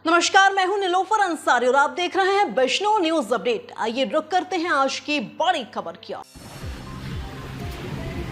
नमस्कार, मैं हूं निलोफर अंसारी और आप देख रहे हैं वैष्णव न्यूज अपडेट। आइए रुक करते हैं आज की बड़ी खबर की ओर।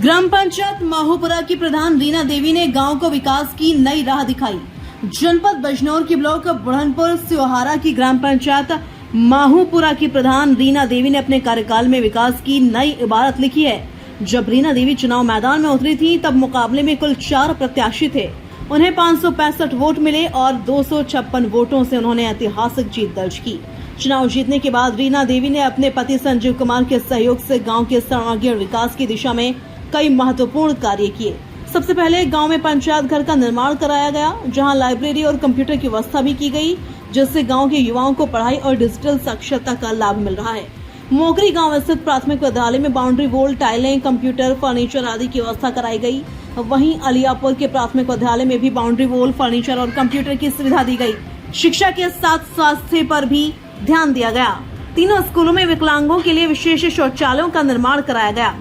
ग्राम पंचायत माहूपुरा की प्रधान रीना देवी ने गांव को विकास की नई राह दिखाई। जनपद बिजनौर की ब्लॉक बुढ़नपुर सियोहारा की ग्राम पंचायत माहूपुरा की प्रधान रीना देवी ने अपने कार्यकाल में विकास की नई इबारत लिखी है। जब रीना देवी चुनाव मैदान में उतरी थी तब मुकाबले में कुल 4 प्रत्याशी थे। उन्हें 565 वोट मिले और 256 वोटों से उन्होंने ऐतिहासिक जीत दर्ज की। चुनाव जीतने के बाद रीना देवी ने अपने पति संजीव कुमार के सहयोग से गांव के सर्वांगीण विकास की दिशा में कई महत्वपूर्ण कार्य किए। सबसे पहले गांव में पंचायत घर का निर्माण कराया गया, जहां लाइब्रेरी और कंप्यूटर की व्यवस्था भी की गई, जिससे गांव के युवाओं को पढ़ाई और डिजिटल साक्षरता का लाभ मिल रहा है। मोगरी गांव स्थित प्राथमिक विद्यालय में बाउंड्री वॉल, टाइलें, कंप्यूटर, फर्नीचर आदि की व्यवस्था कराई गई। वहीं अलियापुर के प्राथमिक विद्यालय में भी बाउंड्री वॉल, फर्नीचर और कंप्यूटर की सुविधा दी गई। शिक्षा के साथ स्वास्थ्य पर भी ध्यान दिया गया। तीनों स्कूलों में विकलांगों के लिए विशेष शौचालयों का निर्माण कराया गया।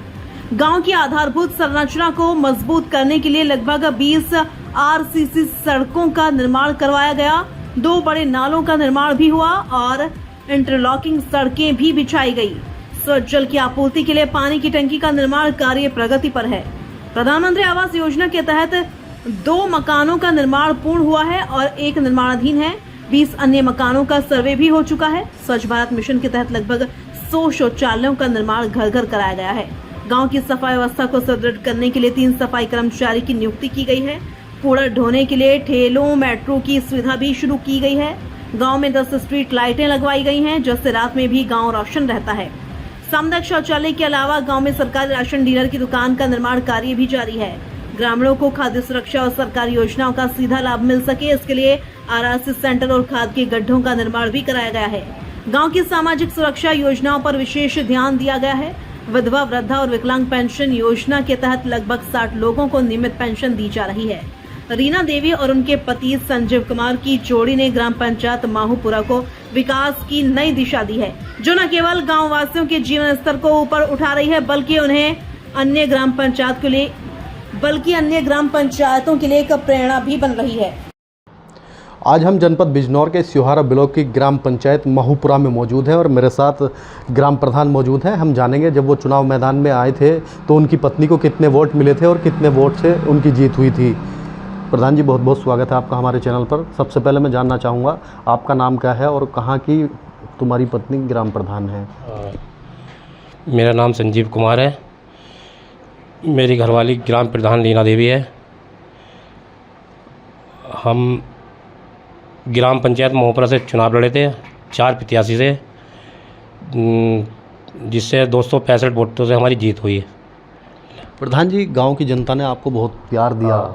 गांव की आधारभूत संरचना को मजबूत करने के लिए लगभग 20 आरसीसी सड़कों का निर्माण करवाया गया। 2 बड़े नालों का निर्माण भी हुआ और इंटरलॉकिंग सड़कें भी बिछाई गई। स्वच्छ जल की आपूर्ति के लिए पानी की टंकी का निर्माण कार्य प्रगति पर है। प्रधानमंत्री आवास योजना के तहत 2 मकानों का निर्माण पूर्ण हुआ है और 1 निर्माणाधीन है। 20 अन्य मकानों का सर्वे भी हो चुका है। स्वच्छ भारत मिशन के तहत लगभग 100 शौचालयों का निर्माण घर घर कराया गया है। गांव की सफाई व्यवस्था को सुदृढ़ करने के लिए 3 सफाई कर्मचारी की नियुक्ति की गई है। कूड़ा ढोने के लिए ठेलों, मेट्रो की सुविधा भी शुरू की गई है। गांव में 10 स्ट्रीट लाइटें लगवाई गई हैं, जिससे रात में भी गांव रोशन रहता है। सामुदायिक शौचालय के अलावा गांव में सरकारी राशन डीलर की दुकान का निर्माण कार्य भी जारी है। ग्रामीणों को खाद्य सुरक्षा और सरकारी योजनाओं का सीधा लाभ मिल सके, इसके लिए आरआरसी सेंटर और खाद के गड्ढों का निर्माण भी कराया गया है। गांव की सामाजिक सुरक्षा योजनाओं पर विशेष ध्यान दिया गया है। विधवा, वृद्धा और विकलांग पेंशन योजना के तहत लगभग 60 लोगों को नियमित पेंशन दी जा रही है। रीना देवी और उनके पति संजीव कुमार की जोड़ी ने ग्राम पंचायत माहूपुरा को विकास की नई दिशा दी है, जो न केवल गांव वासियों के जीवन स्तर को ऊपर उठा रही है, बल्कि उन्हें अन्य ग्राम पंचायतों के लिए एक प्रेरणा भी बन रही है। आज हम जनपद बिजनौर के सियोहारा ब्लॉक की ग्राम पंचायत माहूपुरा में मौजूद हैं और मेरे साथ ग्राम प्रधान मौजूद हैं। हम जानेंगे जब वो चुनाव मैदान में आए थे तो उनकी पत्नी को कितने वोट मिले थे और कितने वोट से उनकी जीत हुई थी। प्रधान जी, बहुत बहुत स्वागत है आपका हमारे चैनल पर। सबसे पहले मैं जानना चाहूँगा आपका नाम क्या है और कहाँ की तुम्हारी पत्नी ग्राम प्रधान है? मेरा नाम संजीव कुमार है। मेरी घरवाली ग्राम प्रधान रीना देवी है। हम ग्राम पंचायत माहूपुरा से चुनाव लड़े थे 4 प्रत्याशी से, जिससे 265 वोटों से हमारी जीत हुई है। प्रधान जी, गांव की जनता ने आपको बहुत प्यार दिया।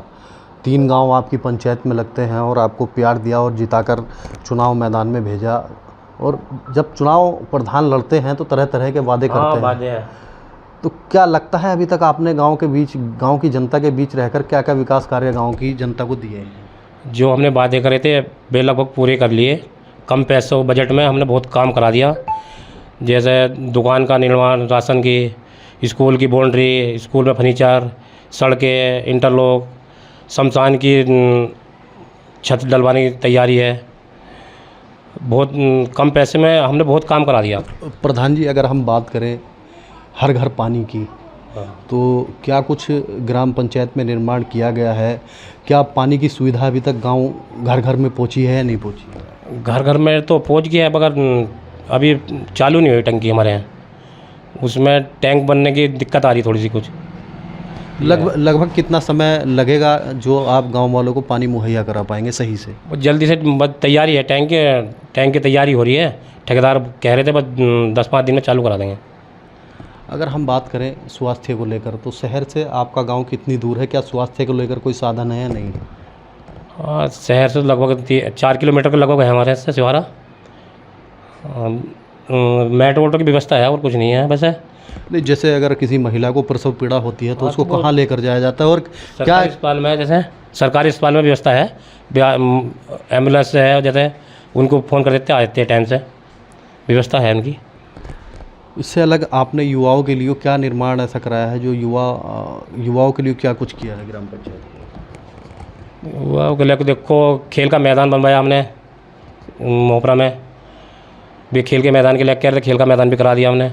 3 गांव आपकी पंचायत में लगते हैं और आपको प्यार दिया और जिताकर चुनाव मैदान में भेजा। और जब चुनाव प्रधान लड़ते हैं तो तरह तरह के वादे करते हैं। तो क्या लगता है अभी तक आपने गांव की जनता के बीच रहकर क्या क्या विकास कार्य गांव की जनता को दिए हैं? जो हमने वादे करे थे वे लगभग पूरे कर लिए। कम पैसों बजट में हमने बहुत काम करा दिया, जैसे दुकान का निर्माण, राशन की, स्कूल की बाउंड्री, स्कूल में फर्नीचर, सड़कें, इंटरलॉक, शमशान की छत डलवाने की तैयारी है। बहुत कम पैसे में हमने बहुत काम करा दिया। प्रधान जी, अगर हम बात करें हर घर पानी की, तो क्या कुछ ग्राम पंचायत में निर्माण किया गया है? क्या पानी की सुविधा अभी तक गांव घर घर में पहुंची है या नहीं पहुंची है? घर घर में तो पहुंच गया है, मगर अभी चालू नहीं हुई टंकी हमारे यहाँ। उसमें टैंक बनने की दिक्कत आ रही थोड़ी सी कुछ। लगभग कितना समय लगेगा जो आप गांव वालों को पानी मुहैया करा पाएंगे सही से? जल्दी से तैयारी है, टैंक की तैयारी हो रही है। ठेकेदार कह रहे थे बस 10-5 दिन में चालू करा देंगे। अगर हम बात करें स्वास्थ्य को लेकर, तो शहर से आपका गांव कितनी दूर है? क्या स्वास्थ्य को लेकर कोई साधन है या नहीं? हाँ, शहर से लगभग 4 किलोमीटर के लगभग है हमारे यहाँ से सियोहारा। मेट्रो की व्यवस्था है और कुछ नहीं है वैसे। नहीं, जैसे अगर किसी महिला को प्रसव पीड़ा होती है तो उसको कहाँ लेकर जाया जाता है और क्या अस्पताल में, जैसे सरकारी अस्पताल में व्यवस्था है, एम्बुलेंस है, जैसे उनको फ़ोन कर देते, आ जाते हैं टाइम से, व्यवस्था है उनकी। इससे अलग आपने युवाओं के लिए क्या निर्माण ऐसा कराया है जो युवाओं के लिए क्या कुछ किया है ग्राम पंचायत? युवाओं के लिए देखो, खेल का मैदान बनवाया हमने, मोपरा में भी खेल के मैदान के लिए कह रहे थे, खेल का मैदान भी करा दिया हमने।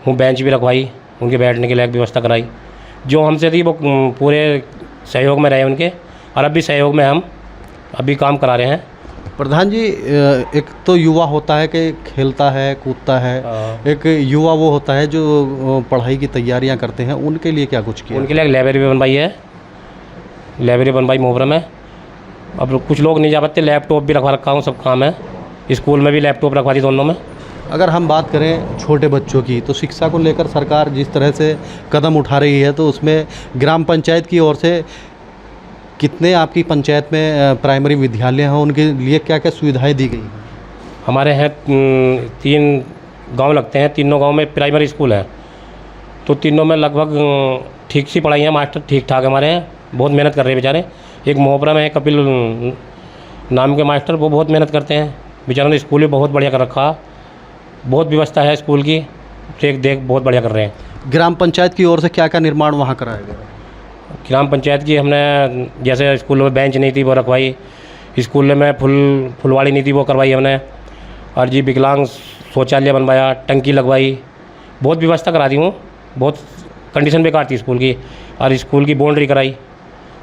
वो बेंच भी रखवाई, उनके बैठने के लिए व्यवस्था कराई। जो हमसे थी वो पूरे सहयोग में रहे उनके, और अब भी सहयोग में हम अभी काम करा रहे हैं। प्रधान जी, एक तो युवा होता है कि खेलता है कूदता है, एक युवा वो होता है जो पढ़ाई की तैयारियां करते हैं, उनके लिए क्या कुछ किया? उनके लिए एक लाइब्रेरी भी बनवाई है, लाइब्रेरी बनवाई मोहब्बरा में। अब कुछ लोग नहीं जा पाते, लैपटॉप भी रखवा रखा हूँ, सब काम है। स्कूल में भी लैपटॉप रखवा दी दोनों में। अगर हम बात करें छोटे बच्चों की, तो शिक्षा को लेकर सरकार जिस तरह से कदम उठा रही है, तो उसमें ग्राम पंचायत की ओर से कितने आपकी पंचायत में प्राइमरी विद्यालय हैं, उनके लिए क्या क्या सुविधाएं दी गई हैं? हमारे हैं 3 गांव लगते हैं, तीनों गांव में प्राइमरी स्कूल है, तो तीनों में लगभग ठीक सी पढ़ाई है, मास्टर ठीक ठाक हमारे हैं, बहुत मेहनत कर रहे हैं बेचारे। एक मोहब्बरा में है कपिल नाम के मास्टर, वो बहुत मेहनत करते हैं बेचारों ने, स्कूल भी बहुत बढ़िया कर रखा, बहुत व्यवस्था है स्कूल की, देख बहुत बढ़िया कर रहे हैं। ग्राम पंचायत की ओर से क्या क्या निर्माण वहाँ कराया गया? ग्राम पंचायत की हमने, जैसे स्कूल में बेंच नहीं थी वो रखवाई, स्कूल में फुलवाड़ी नहीं थी वो करवाई हमने, और जी विकलांग शौचालय बनवाया, टंकी लगवाई, बहुत व्यवस्था करा दी हूँ। बहुत कंडीशन बेकार थी स्कूल की, और स्कूल की बाउंड्री कराई,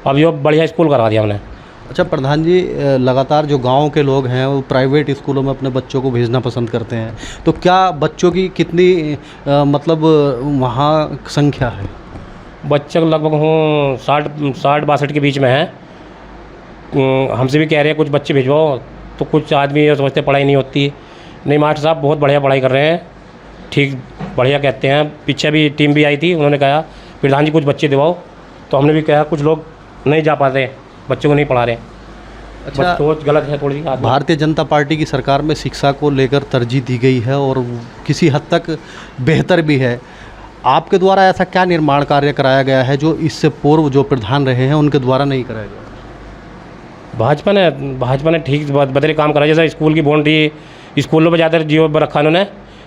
अब ये बढ़िया स्कूल करा दिया हमने। अच्छा प्रधान जी, लगातार जो गांव के लोग हैं वो प्राइवेट स्कूलों में अपने बच्चों को भेजना पसंद करते हैं, तो क्या बच्चों की कितनी मतलब वहाँ संख्या है? बच्चे लगभग हूँ 60-62 के बीच में है। हमसे भी कह रहे हैं कुछ बच्चे भिजवाओ, तो कुछ आदमी ये सोचते पढ़ाई नहीं होती। नहीं, मास्टर साहब बहुत बढ़िया पढ़ाई कर रहे हैं, ठीक बढ़िया कहते हैं। पीछे भी टीम भी आई थी, उन्होंने कहा प्रधान जी कुछ बच्चे दिवाओ, तो हमने भी कहा कुछ लोग नहीं जा पाते, बच्चों को नहीं पढ़ा रहे। अच्छा, सोच गलत है थोड़ी सी। भारतीय जनता पार्टी की सरकार में शिक्षा को लेकर तरजीह दी गई है और किसी हद तक बेहतर भी है। आपके द्वारा ऐसा क्या निर्माण कार्य कराया गया है जो इससे पूर्व जो प्रधान रहे हैं उनके द्वारा नहीं कराया गया? भाजपा ने ठीक बदले काम करा, जैसे स्कूल की बाउंड्री, स्कूलों पर ज़्यादा जियो रखा उन्होंने,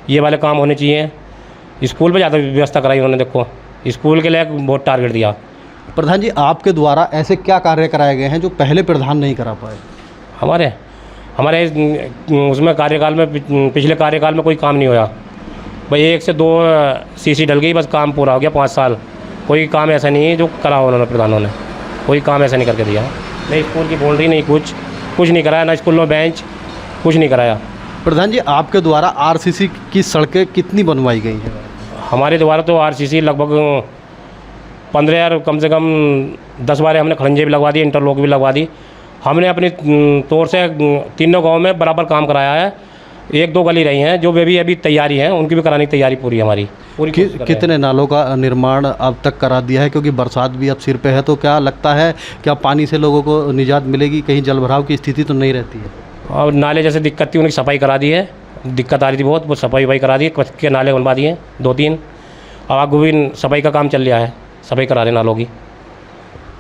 ये वाले काम होने चाहिए। स्कूल पर ज़्यादा व्यवस्था कराई उन्होंने, देखो स्कूल के लिए बहुत टारगेट दिया। प्रधान जी, आपके द्वारा ऐसे क्या कार्य कराए गए हैं जो पहले प्रधान नहीं करा पाए? हमारे उसमें कार्यकाल में, पिछले कार्यकाल में कोई काम नहीं होया भाई। 1 से 2 सीसी डल गई, बस काम पूरा हो गया 5 साल। कोई काम ऐसा नहीं है जो करा उन्होंने, प्रधानों ने कोई काम ऐसा नहीं करके दिया। नहीं स्कूल की बाउंड्री, नहीं कुछ नहीं कराया, ना स्कूल में बेंच, कुछ नहीं कराया। प्रधान जी, आपके द्वारा आरसीसी की सड़कें कितनी बनवाई गई हैं? हमारे द्वारा तो आरसीसी लगभग 15 कम से कम 10-12 हमने खड़ंजे भी लगवा दी, इंटरलॉक भी लगवा दी। हमने अपनी तौर से तीनों गांव में बराबर काम कराया है। 1-2 गली रही हैं जो वे भी अभी तैयारी है, उनकी भी कराने की तैयारी पूरी हमारी पूरी। कितने नालों का निर्माण अब तक करा दिया है? क्योंकि बरसात भी अब सिर पे है, तो क्या लगता है क्या पानी से लोगों को निजात मिलेगी? कहीं जलभराव की स्थिति तो नहीं रहती है? और नाले जैसे दिक्कत थी, उनकी सफाई करा दी है, दिक्कत आ रही थी बहुत, वो सफाई करा दी है, कच्चे के नाले बनवा दिए 2-3। अब आगे भी सफाई का काम चल रहा है, सफाई करा रहे नालों की।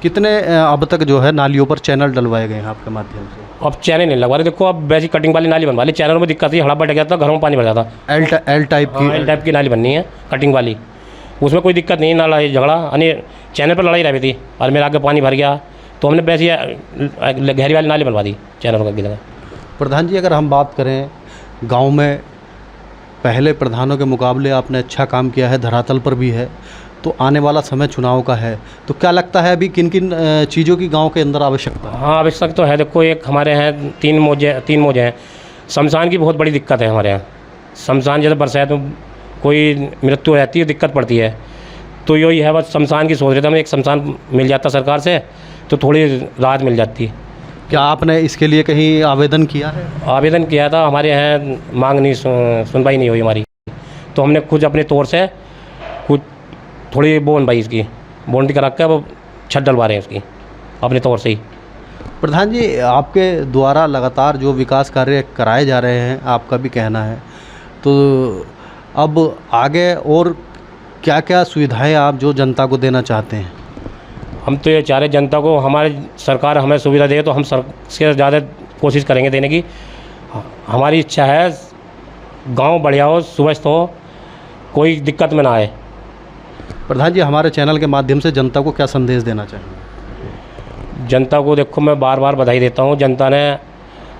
कितने अब तक जो है नालियों पर चैनल डलवाए गए हैं आपके माध्यम से? अब चैनल नहीं लगवा रहे, देखो अब वैसी कटिंग वाली नाली बनवा ली। चैनल में दिक्कत थी, हड़प बैठ गया था, घरों में पानी भर जाता। एल टाइप की नाली बननी है कटिंग वाली, उसमें कोई दिक्कत नहीं, ना लड़ाई झगड़ा, यानी चैनल पर लड़ाई रही थी और मेरे आगे पानी भर गया तो हमने वैसी गहरी वाली नाली बनवा दी चैनल की जगह। प्रधान जी, अगर हम बात करें गाँव में पहले प्रधानों के मुकाबले आपने अच्छा काम किया है, धरातल पर भी है, तो आने वाला समय चुनाव का है, तो क्या लगता है अभी किन किन चीज़ों की गांव के अंदर आवश्यकता है? हाँ, आवश्यक तो है। देखो एक हमारे हैं 3 मौजे हैं। शमशान की बहुत बड़ी दिक्कत है हमारे यहाँ। शमशान जैसे बरसात में कोई मृत्यु हो जाती है, दिक्कत पड़ती है, तो यही है बस शमशान की सोच रहे थे हम, एक शमशान मिल जाता सरकार से तो थोड़ी राहत मिल जाती। क्या आपने इसके लिए कहीं आवेदन किया है? आवेदन किया था, हमारे यहाँ मांग नहीं, सुनवाई नहीं हुई हमारी, तो हमने खुद अपने तौर से कुछ थोड़ी बनवाई, इसकी बाउंड्री करा के वो छत डलवा रहे हैं इसकी अपने तौर से ही। प्रधान जी, आपके द्वारा लगातार जो विकास कार्य कराए जा रहे हैं, आपका भी कहना है, तो अब आगे और क्या क्या सुविधाएं आप जो जनता को देना चाहते हैं? हम तो ये चाह रहे जनता को, हमारी सरकार हमें सुविधा दे तो हम से ज़्यादा कोशिश करेंगे देने की। हमारी इच्छा है गांव बढ़िया हो, स्वस्थ हो, कोई दिक्कत में ना आए। प्रधान जी, हमारे चैनल के माध्यम से जनता को क्या संदेश देना चाहिए? जनता को देखो मैं बार बार बधाई देता हूँ। जनता ने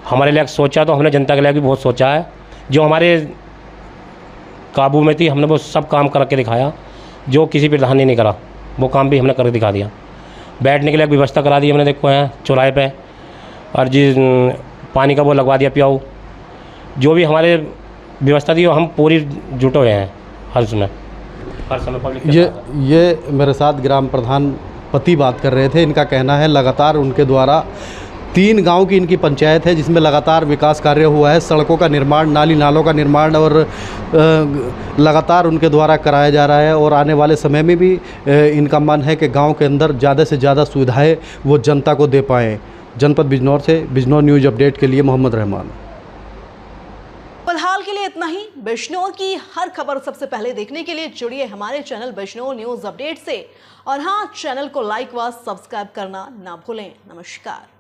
हमारे लिए सोचा तो हमने जनता के लिए भी बहुत सोचा है। जो हमारे काबू में थी हमने वो सब काम करके दिखाया, जो किसी प्रधान ने नहीं करा वो काम भी हमने करके दिखा दिया। बैठने के लिए व्यवस्था करा दी हमने, देखो है चौराहे पे, और जिस पानी का वो लगवा दिया पियाऊ। जो भी हमारे व्यवस्था थी वो हम पूरी जुटे हुए हैं हर समय पब्लिक के साथ। ये मेरे साथ ग्राम प्रधान पति बात कर रहे थे। इनका कहना है लगातार उनके द्वारा 3 गांव की इनकी पंचायत है जिसमें लगातार विकास कार्य हुआ है, सड़कों का निर्माण, नाली नालों का निर्माण और लगातार उनके द्वारा कराया जा रहा है। और आने वाले समय में भी इनका मन है कि गांव के अंदर ज़्यादा से ज़्यादा सुविधाएं वो जनता को दे पाएँ। जनपद बिजनौर से बिजनौर न्यूज़ अपडेट के लिए मोहम्मद रहमान। फिलहाल के लिए इतना ही। बिजनौर की हर खबर सबसे पहले देखने के लिए जुड़िए हमारे चैनल बिजनौर न्यूज़ अपडेट से। और हाँ, चैनल को लाइक व सब्सक्राइब करना ना भूलें। नमस्कार।